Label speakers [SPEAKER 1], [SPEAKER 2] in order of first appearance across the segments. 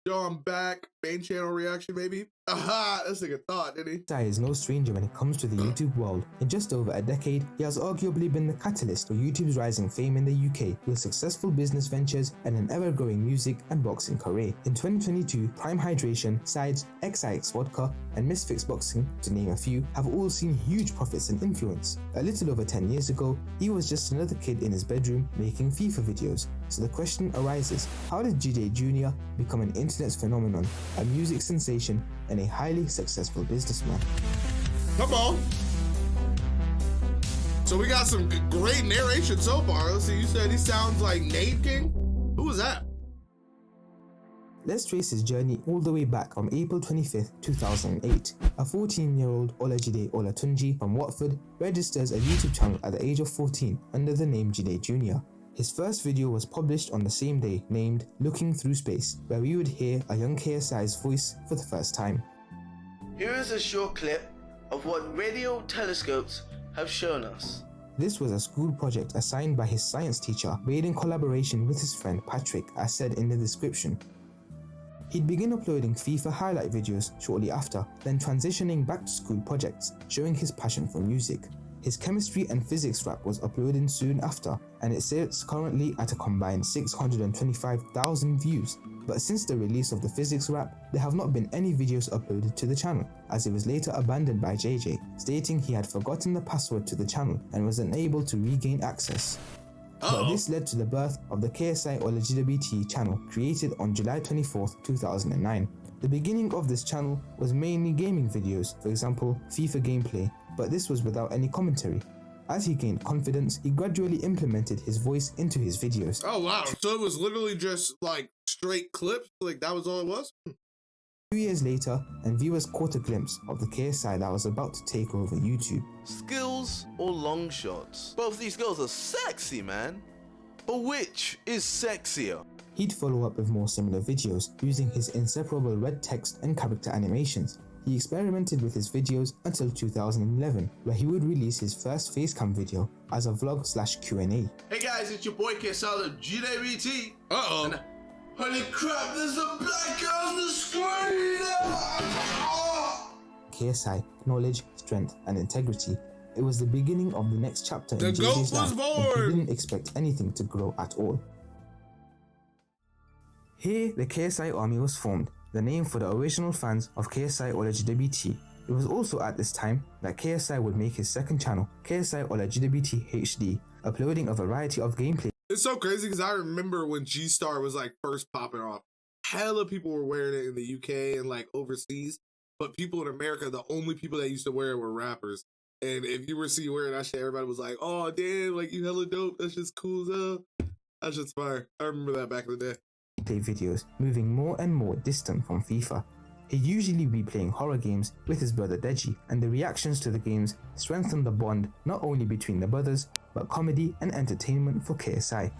[SPEAKER 1] Yo, I'm back. Main channel reaction, baby. Aha, this nigga thought, didn't he?
[SPEAKER 2] KSI is no stranger when it comes to the YouTube world. In just over a decade, he has arguably been the catalyst for YouTube's rising fame in the UK, with successful business ventures and an ever-growing music and boxing career. In 2022, Prime Hydration, Sides, XIX Vodka, and Misfits Boxing, to name a few, have all seen huge profits and influence. A little over 10 years ago, he was just another kid in his bedroom making FIFA videos. So the question arises, how did JJ Jr. become an internet phenomenon, a music sensation, and a highly successful businessman?
[SPEAKER 1] Come on. So we got some great narration so far. Let's see, you said he sounds like Nate King? Who was that?
[SPEAKER 2] Let's trace his journey all the way back from April 25th, 2008. A 14-year-old Olajide Olatunji from Watford registers a YouTube channel at the age of 14 under the name JJ Jr. His first video was published on the same day, named Looking Through Space, where we would hear a young KSI's voice for the first time.
[SPEAKER 3] Here is a short clip of what radio telescopes have shown us.
[SPEAKER 2] This was a school project assigned by his science teacher, made in collaboration with his friend Patrick, as said in the description. He'd begin uploading FIFA highlight videos shortly after, then transitioning back to school projects, showing his passion for music. His chemistry and physics rap was uploaded soon after, and it sits currently at a combined 625,000 views. But since the release of the physics rap, there have not been any videos uploaded to the channel, as it was later abandoned by JJ, stating he had forgotten the password to the channel and was unable to regain access. But this led to the birth of the KSI Olajide channel, created on July 24th, 2009. The beginning of this channel was mainly gaming videos, for example, FIFA gameplay, but this was without any commentary. As he gained confidence, he gradually implemented his voice into his videos.
[SPEAKER 1] Oh wow, so it was literally just like straight clips? Like that was all it was?
[SPEAKER 2] 2 years later, and viewers caught a glimpse of the KSI that was about to take over YouTube.
[SPEAKER 3] Skills or long shots? Both these girls are sexy, man. But which is sexier?
[SPEAKER 2] He'd follow up with more similar videos, using his inseparable red text and character animations. He experimented with his videos until 2011, where he would release his first facecam video as a vlog/Q&A.
[SPEAKER 3] Hey guys, it's your boy KSI the JoeNoJosephVods.
[SPEAKER 1] Uh-oh.
[SPEAKER 3] Holy crap, there's a black girl on the screen!
[SPEAKER 2] KSI, knowledge, strength, and integrity. It was the beginning of the next chapter
[SPEAKER 1] The
[SPEAKER 2] in
[SPEAKER 1] GOAT
[SPEAKER 2] JJ's
[SPEAKER 1] was
[SPEAKER 2] life, and
[SPEAKER 1] born!
[SPEAKER 2] he didn't expect anything to grow at all. Here, the KSI army was formed, the name for the original fans of KSI Olajide. It was also at this time that KSI would make his second channel, KSI Olajide HD, uploading a variety of gameplay.
[SPEAKER 1] It's so crazy because I remember when G-Star was like first popping off. Hella people were wearing it in the UK and like overseas, but people in America, the only people that used to wear it were rappers. And if you were see wearing that shit, everybody was like, "Oh damn, like you hella dope. That's just cool as hell." That shit's fire. I remember that back in the day.
[SPEAKER 2] Videos, moving more and more distant from FIFA. He'd usually be playing horror games with his brother Deji, and the reactions to the games strengthened the bond not only between the brothers, but comedy and entertainment for KSI.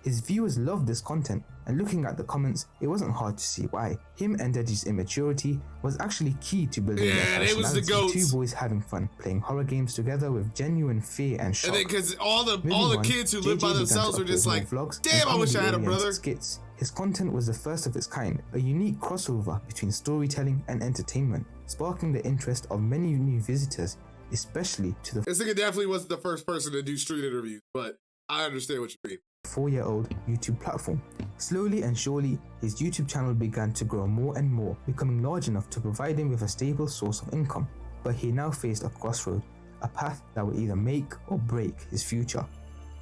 [SPEAKER 2] His viewers loved this content, and looking at the comments, it wasn't hard to see why. Him and Deji's immaturity was actually key to building their
[SPEAKER 1] it was the
[SPEAKER 2] personality.
[SPEAKER 1] goats.
[SPEAKER 2] Two boys having fun, playing horror games together with genuine fear and shock.
[SPEAKER 1] And then because all the
[SPEAKER 2] Moving
[SPEAKER 1] kids who
[SPEAKER 2] on,
[SPEAKER 1] live by
[SPEAKER 2] JJ began
[SPEAKER 1] themselves
[SPEAKER 2] to
[SPEAKER 1] were just
[SPEAKER 2] upload
[SPEAKER 1] like,
[SPEAKER 2] more vlogs
[SPEAKER 1] "Damn,
[SPEAKER 2] and
[SPEAKER 1] I wish I had a
[SPEAKER 2] comedy-oriented
[SPEAKER 1] brother."
[SPEAKER 2] skits. His content was the first of its kind, a unique crossover between storytelling and entertainment, sparking the interest of many new visitors, especially to the
[SPEAKER 1] This nigga definitely wasn't the first person to do street interviews, but I understand what you mean.
[SPEAKER 2] 4-year-old YouTube platform. Slowly and surely, his YouTube channel began to grow more and more, becoming large enough to provide him with a stable source of income. But he now faced a crossroad, a path that would either make or break his future.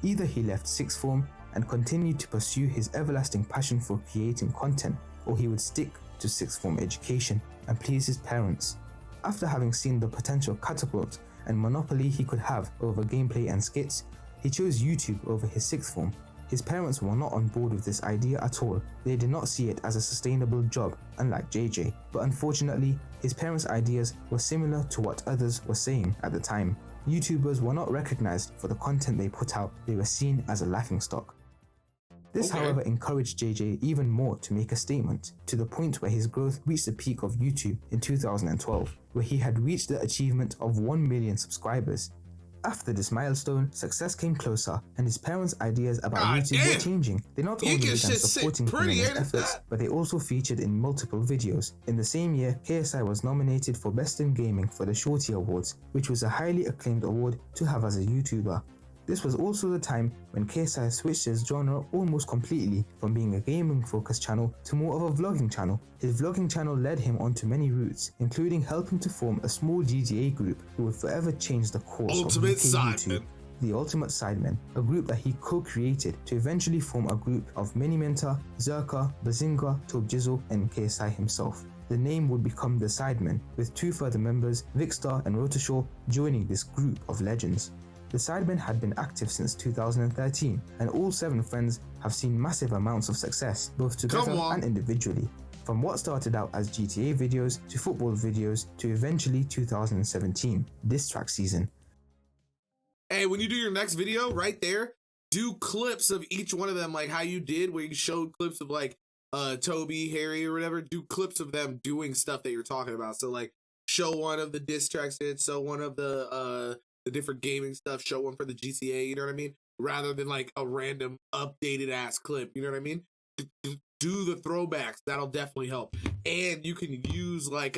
[SPEAKER 2] Either he left sixth form and continued to pursue his everlasting passion for creating content, or he would stick to sixth form education and please his parents. After having seen the potential catapult and monopoly he could have over gameplay and skits, he chose YouTube over his sixth form. His parents were not on board with this idea at all. They did not see it as a sustainable job, unlike JJ. But unfortunately, his parents' ideas were similar to what others were saying at the time. YouTubers were not recognized for the content they put out, they were seen as a laughingstock. This, however, encouraged JJ even more to make a statement, to the point where his growth reached the peak of YouTube in 2012, where he had reached the achievement of 1 million subscribers. After this milestone, success came closer, and his parents' ideas about YouTube were changing. They not only began supporting him in his efforts, but they also featured in multiple videos. In the same year, KSI was nominated for Best in Gaming for the Shorty Awards, which was a highly acclaimed award to have as a YouTuber. This was also the time when KSI switched his genre almost completely from being a gaming focused channel to more of a vlogging channel. His vlogging channel led him onto many routes, including helping to form a small GTA group who would forever change the course of UK YouTube. The Ultimate Sidemen, a group that he co-created to eventually form a group of Minimenta, Zerka, Bazinga, Tobjizzle and KSI himself. The name would become the Sidemen, with 2 further members, Vicstar and Rotashaw, joining this group of legends. The Sidemen had been active since 2013, and all 7 friends have seen massive amounts of success, both together and individually. From what started out as GTA videos, to football videos, to eventually 2017, diss track season.
[SPEAKER 1] Hey, when you do your next video, right there, do clips of each one of them, like how you did, where you showed clips of like Toby, Harry, or whatever. Do clips of them doing stuff that you're talking about. So like, show one of the diss tracks, show one of the different gaming stuff, show one for the GTA. You know what I mean? Rather than like a random updated ass clip. You know what I mean? Do the throwbacks. That'll definitely help. And you can use like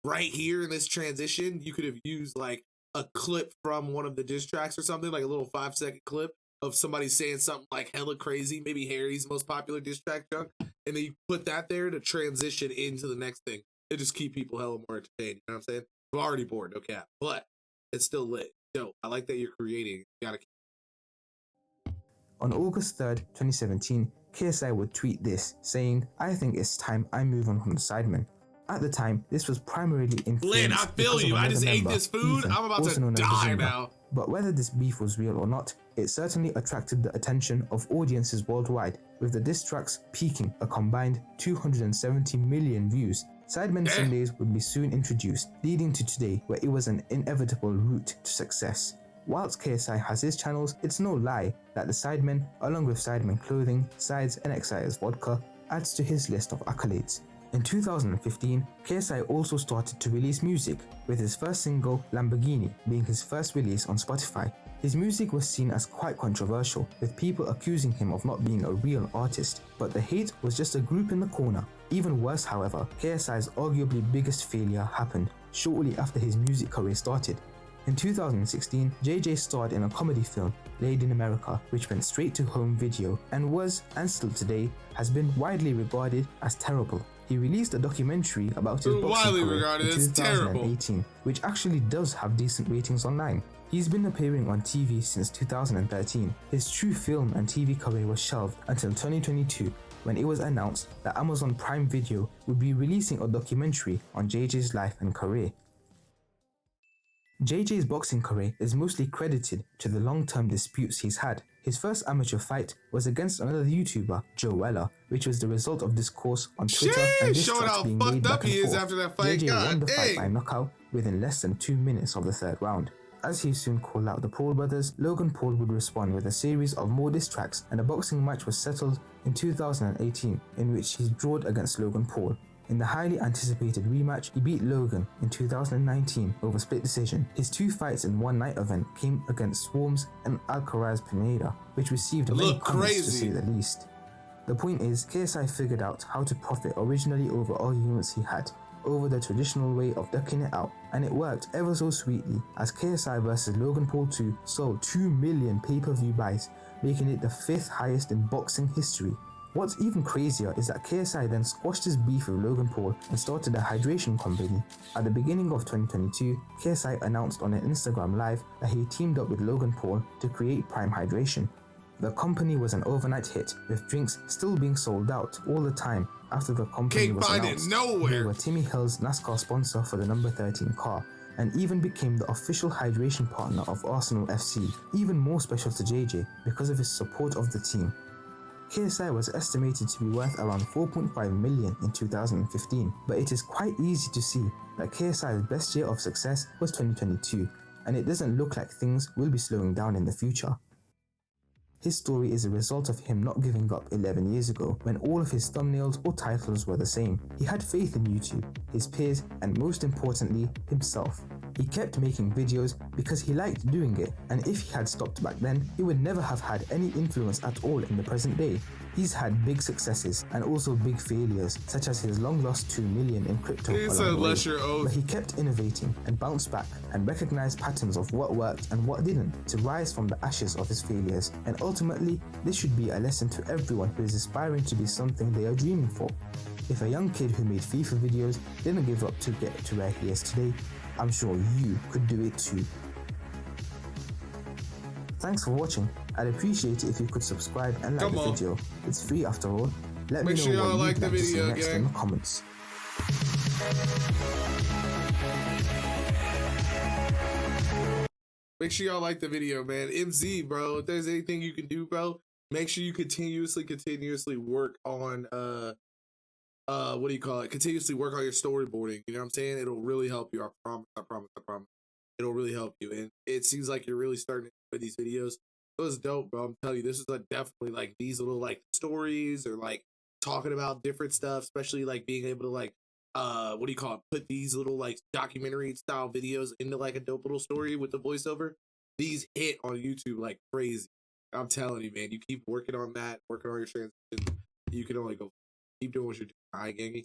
[SPEAKER 1] right here in this transition, you could have used like a clip from one of the diss tracks or something, like a little 5-second clip of somebody saying something like hella crazy, maybe Harry's most popular diss track junk, and then you put that there to transition into the next thing. It just keep people hella more entertained. You know what I'm saying? I'm already bored, no cap, but it's still lit. Yo, I like that you're creating. You gotta keep.
[SPEAKER 2] On August 3rd, 2017, KSI would tweet this, saying, "I think it's time I move on from the Sidemen." At the time, this was primarily influenced
[SPEAKER 1] Lynn, I feel you. I just ate this food.
[SPEAKER 2] Ethan,
[SPEAKER 1] I'm about to die now.
[SPEAKER 2] But whether this beef was real or not, it certainly attracted the attention of audiences worldwide, with the diss tracks peaking a combined 270 million views. Sidemen Sundays would be soon introduced, leading to today, where it was an inevitable route to success. Whilst KSI has his channels, it's no lie that the Sidemen, along with Sidemen Clothing, Sides and Exciters Vodka, adds to his list of accolades. In 2015, KSI also started to release music, with his first single, Lamborghini, being his first release on Spotify. His music was seen as quite controversial, with people accusing him of not being a real artist, but the hate was just a group in the corner. Even worse, however, KSI's arguably biggest failure happened shortly after his music career started. In 2016, JJ starred in a comedy film, Laid in America, which went straight to home video and was, and still today, has been widely regarded as terrible. He released a documentary about his boxing career in 2018, which actually does have decent ratings online. He's been appearing on TV since 2013. His true film and TV career was shelved until 2022, when it was announced that Amazon Prime Video would be releasing a documentary on JJ's life and career. JJ's boxing career is mostly credited to the long-term disputes he's had. His first amateur fight was against another YouTuber, Joe Weller, which was the result of discourse on Twitter and diss tracks being made back and forth.
[SPEAKER 1] After that fight.
[SPEAKER 2] JJ won the fight by knockout within less than 2 minutes of the 3rd round. As he soon called out the Paul brothers, Logan Paul would respond with a series of more diss tracks, and a boxing match was settled in 2018 in which he drawed against Logan Paul. In the highly anticipated rematch, he beat Logan in 2019 over split decision. His 2 fights in one night event came against Swarms and Alcaraz Pineda, which received many comments to say the least. The point is, KSI figured out how to profit originally over arguments he had, over the traditional way of ducking it out, and it worked ever so sweetly, as KSI vs Logan Paul 2 sold 2 million pay-per-view buys, making it the 5th highest in boxing history. What's even crazier is that KSI then squashed his beef with Logan Paul and started a hydration company. At the beginning of 2022, KSI announced on an Instagram live that he teamed up with Logan Paul to create Prime Hydration. The company was an overnight hit, with drinks still being sold out all the time after the company was announced. They were Timmy Hill's NASCAR sponsor for the number 13 car, and even became the official hydration partner of Arsenal FC, even more special to JJ because of his support of the team. KSI was estimated to be worth around 4.5 million in 2015, but it is quite easy to see that KSI's best year of success was 2022, and it doesn't look like things will be slowing down in the future. His story is a result of him not giving up 11 years ago, when all of his thumbnails or titles were the same. He had faith in YouTube, his peers, and most importantly, himself. He kept making videos because he liked doing it, and if he had stopped back then, he would never have had any influence at all in the present day. He's had big successes and also big failures, such as his long lost 2 million in crypto along the way. But he kept innovating and bounced back and recognized patterns of what worked and what didn't to rise from the ashes of his failures. And ultimately, this should be a lesson to everyone who is aspiring to be something they are dreaming for. If a young kid who made FIFA videos didn't give up to get to where he is today, I'm sure you could do it too. Thanks for watching. I'd appreciate it if you could subscribe and like the video. It's free after all. Let me know what you'd like to see next in the comments.
[SPEAKER 1] Make sure y'all like the video, man. MZ, bro. If there's anything you can do, bro, make sure you continuously work on what do you call it? Continuously work on your storyboarding. You know what I'm saying? It'll really help you. I promise. It'll really help you. And it seems like you're really starting to put these videos. It was dope, bro. I'm telling you, this is definitely like these little like stories or like talking about different stuff, especially like being able to like what do you call it? Put these little like documentary style videos into like a dope little story with the voiceover. These hit on YouTube like crazy. I'm telling you, man. You keep working on that, working on your transition. You can only go. Keep doing what you're doing. All right, gangy.